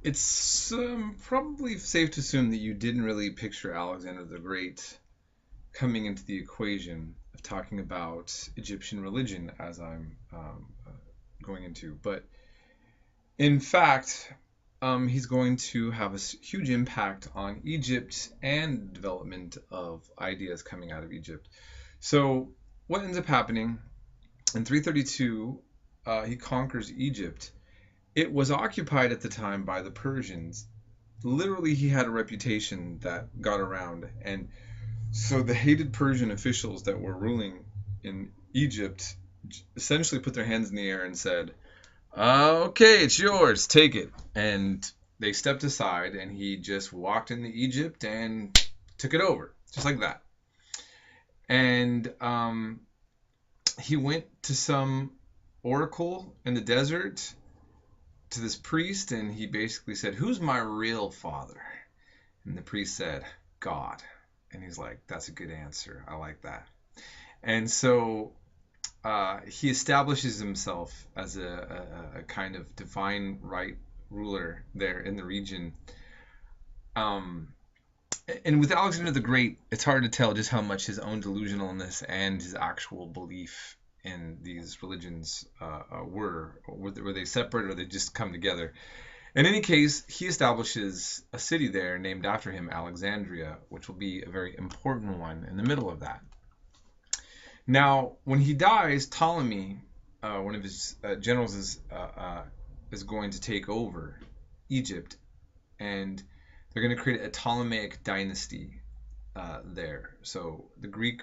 It's probably safe to assume that you didn't really picture Alexander the Great coming into the equation of talking about Egyptian religion as I'm going into. But in fact, he's going to have a huge impact on Egypt and development of ideas coming out of Egypt. So, what ends up happening in 332, he conquers Egypt. It was occupied at the time by the Persians. Literally, he had a reputation that got around. And so the hated Persian officials that were ruling in Egypt essentially put their hands in the air and said, okay, it's yours, take it. And they stepped aside, and he just walked into Egypt and took it over, just like that. And he went to some oracle in the desert, to this priest, and he basically said, who's my real father? And the priest said, God. And he's like, that's a good answer. I like that. And so he establishes himself as a kind of divine right ruler there in the region. And with Alexander the Great, it's hard to tell just how much his own delusionalness and his actual belief in these religions were they separate or they just come together. In any case, he establishes a city there named after him, Alexandria, which will be a very important one in the middle of that. Now, when he dies, Ptolemy, one of his generals, is going to take over Egypt, and they're going to create a Ptolemaic dynasty there. So the Greek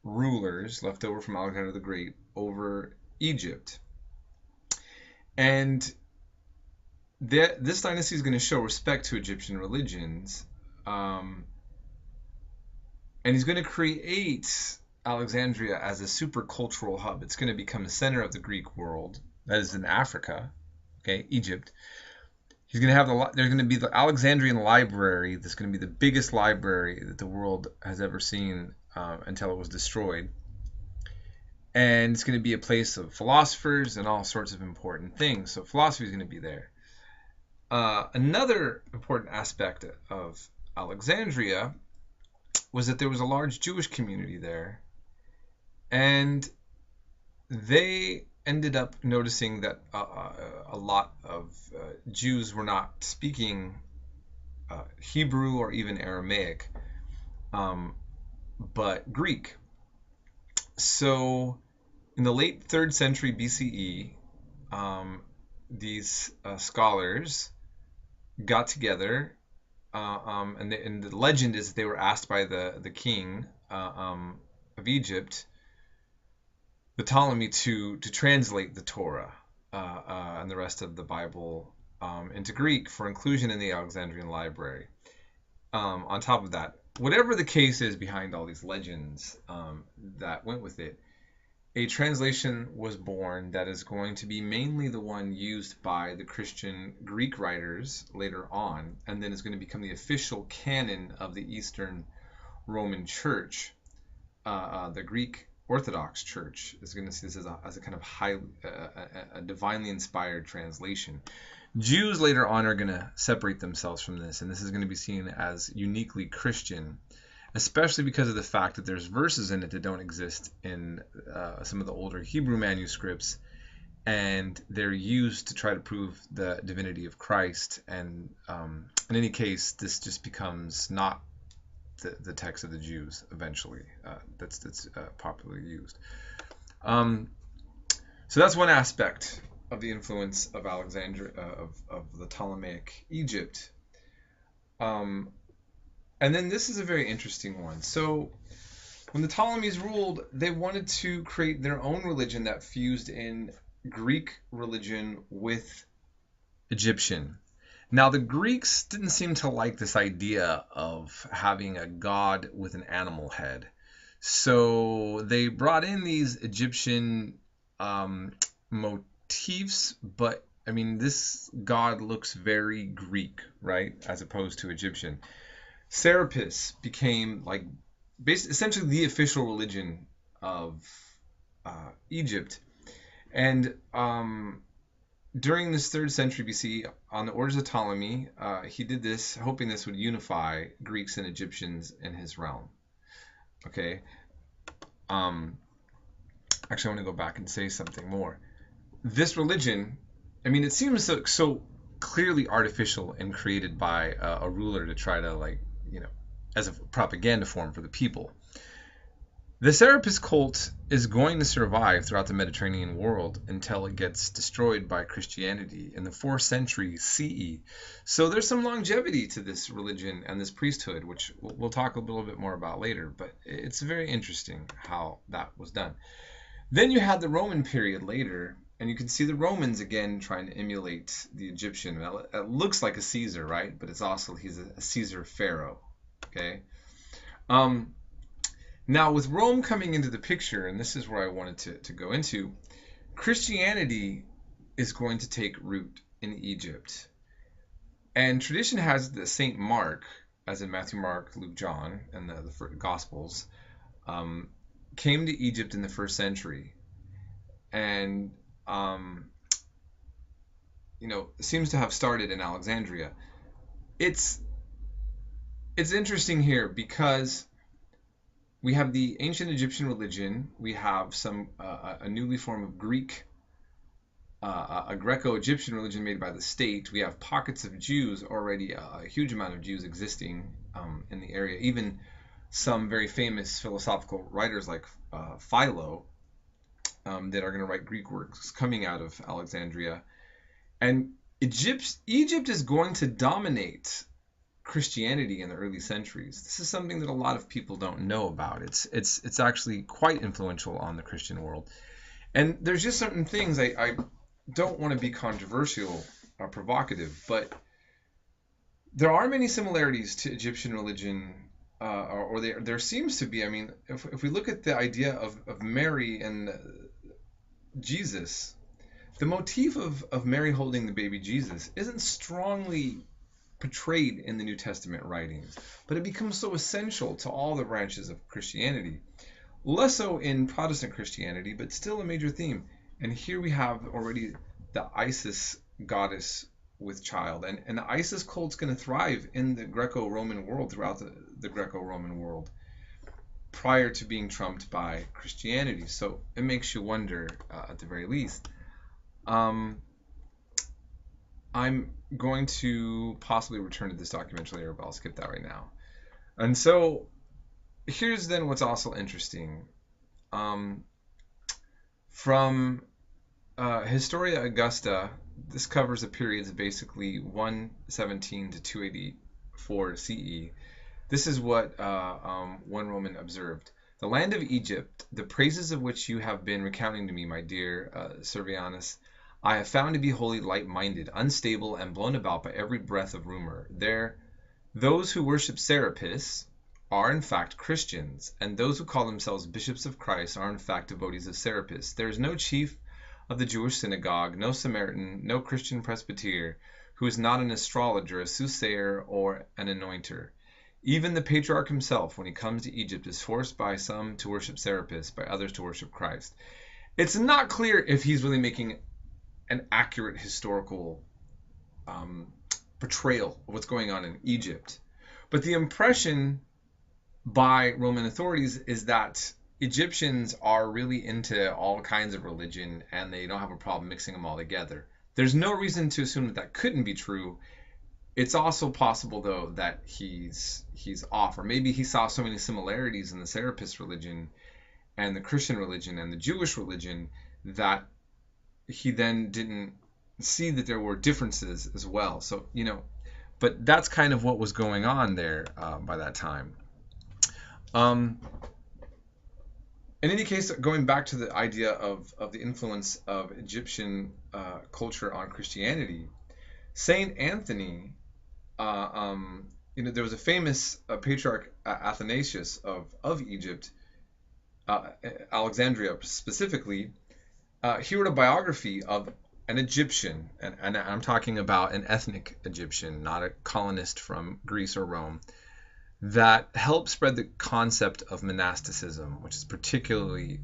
rulers left over from Alexander the Great over Egypt. And this dynasty is going to show respect to Egyptian religions. And he's going to create Alexandria as a super cultural hub. It's going to become the center of the Greek world. That is in Africa, okay, Egypt. He's going to have there's going to be the Alexandrian library. That's going to be the biggest library that the world has ever seen until it was destroyed. And it's going to be a place of philosophers and all sorts of important things. So philosophy is going to be there. Another important aspect of Alexandria was that there was a large Jewish community there. And they ended up noticing that a lot of Jews were not speaking Hebrew or even Aramaic, but Greek. So in the late 3rd century BCE, these scholars got together, and the legend is that they were asked by the king of Egypt, the Ptolemy, to translate the Torah and the rest of the Bible into Greek for inclusion in the Alexandrian library. On top of that, whatever the case is behind all these legends that went with it, a translation was born that is going to be mainly the one used by the Christian Greek writers later on, and then is going to become the official canon of the Eastern Roman Church. The Greek Orthodox Church is going to see this as a kind of a divinely inspired translation. Jews later on are going to separate themselves from this, and this is going to be seen as uniquely Christian, especially because of the fact that there's verses in it that don't exist in some of the older Hebrew manuscripts, and they're used to try to prove the divinity of Christ. And in any case, this just becomes not the text of the Jews eventually that's popularly used. So that's one aspect of the influence of Alexandria, of the Ptolemaic Egypt. And then this is a very interesting one. So when the Ptolemies ruled, they wanted to create their own religion that fused in Greek religion with Egyptian. Now, the Greeks didn't seem to like this idea of having a god with an animal head. So they brought in these Egyptian motifs, but I mean, this god looks very Greek, right, as opposed to Egyptian. Serapis became like essentially the official religion of Egypt, and during this 3rd century BC, on the orders of Ptolemy, he did this hoping this would unify Greeks and Egyptians in his realm. Okay. Um, Actually, I want to go back and say something more. This religion, I mean, it seems so clearly artificial and created by a ruler to try to, like, as a propaganda form for the people. The Serapis cult is going to survive throughout the Mediterranean world until it gets destroyed by Christianity in the 4th century CE. So there's some longevity to this religion and this priesthood, which we'll talk a little bit more about later, but it's very interesting how that was done. Then you had the Roman period later, and you can see the Romans again trying to emulate the Egyptian. It looks like a Caesar, right? But he's a Caesar pharaoh. Okay. Now, with Rome coming into the picture, and this is where I wanted to go into, Christianity is going to take root in Egypt. And tradition has that St. Mark, as in Matthew, Mark, Luke, John, and the Gospels, came to Egypt in the 1st century. And, seems to have started in Alexandria. It's interesting here because we have the ancient Egyptian religion. We have a newly formed of Greek, a Greco-Egyptian religion made by the state. We have pockets of Jews already, a huge amount of Jews existing in the area. Even some very famous philosophical writers like Philo that are going to write Greek works coming out of Alexandria. And Egypt is going to dominate Christianity in the early centuries. This is something that a lot of people don't know about. It's actually quite influential on the Christian world. And there's just certain things I don't want to be controversial or provocative, but there are many similarities to Egyptian religion, or there seems to be. I mean, if we look at the idea of Mary and Jesus, the motif of Mary holding the baby Jesus isn't strongly portrayed in the New Testament writings, but it becomes so essential to all the branches of Christianity. Less so in Protestant Christianity, but still a major theme. And here we have already the Isis goddess with child. And the Isis cult's going to thrive in the Greco-Roman world, throughout the Greco-Roman world, prior to being trumped by Christianity. So it makes you wonder, at the very least. I'm going to possibly return to this documentary later, but I'll skip that right now. And so here's then what's also interesting. From Historia Augusta, this covers the periods of basically 117 to 284 CE. This is what one Roman observed. The land of Egypt, the praises of which you have been recounting to me, my dear Servianus, I have found to be wholly light-minded, unstable, and blown about by every breath of rumor. Those who worship Serapis are in fact Christians, and those who call themselves bishops of Christ are in fact devotees of Serapis. There is no chief of the Jewish synagogue, no Samaritan, no Christian presbyter, who is not an astrologer, a soothsayer, or an anointer. Even the patriarch himself, when he comes to Egypt, is forced by some to worship Serapis, by others to worship Christ. It's not clear if he's really making an accurate historical portrayal of what's going on in Egypt. But the impression by Roman authorities is that Egyptians are really into all kinds of religion and they don't have a problem mixing them all together. There's no reason to assume that couldn't be true. It's also possible, though, that he's off, or maybe he saw so many similarities in the Serapis religion and the Christian religion and the Jewish religion that he then didn't see that there were differences as well. So, but that's kind of what was going on there by that time. In any case, going back to the idea of the influence of Egyptian culture on Christianity, Saint Anthony, there was a famous patriarch Athanasius of Egypt, Alexandria specifically. He wrote a biography of an Egyptian, and I'm talking about an ethnic Egyptian, not a colonist from Greece or Rome, that helped spread the concept of monasticism, which is particularly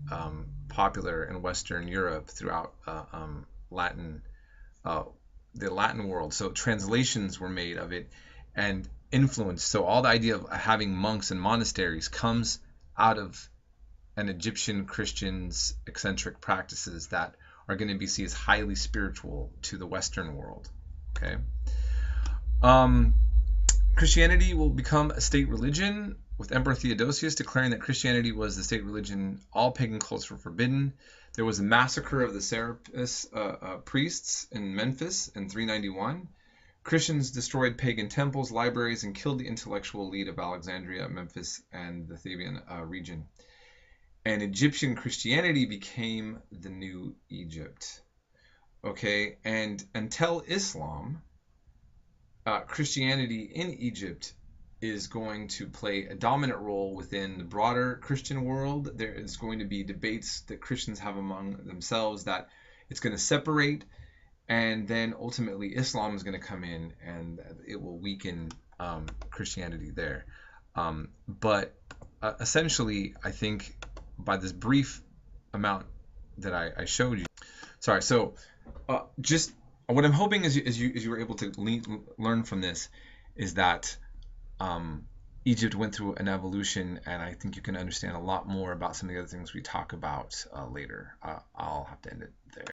popular in Western Europe throughout Latin the Latin world. So translations were made of it and influenced. So all the idea of having monks and monasteries comes out of an Egyptian Christian's eccentric practices that are going to be seen as highly spiritual to the Western world. Okay. Christianity will become a state religion, with Emperor Theodosius declaring that Christianity was the state religion. All pagan cults were forbidden. There was a massacre of the Serapis priests in Memphis in 391. Christians destroyed pagan temples, libraries, and killed the intellectual elite of Alexandria, Memphis, and the Theban region. And Egyptian Christianity became the new Egypt. Okay, and until Islam, Christianity in Egypt is going to play a dominant role within the broader Christian world. There is going to be debates that Christians have among themselves that it's going to separate, and then ultimately Islam is going to come in and it will weaken Christianity there. But essentially, I think by this brief amount that I showed you, sorry, so just what I'm hoping is you were able to learn from this is that Egypt went through an evolution, and I think you can understand a lot more about some of the other things we talk about later. I'll have to end it there.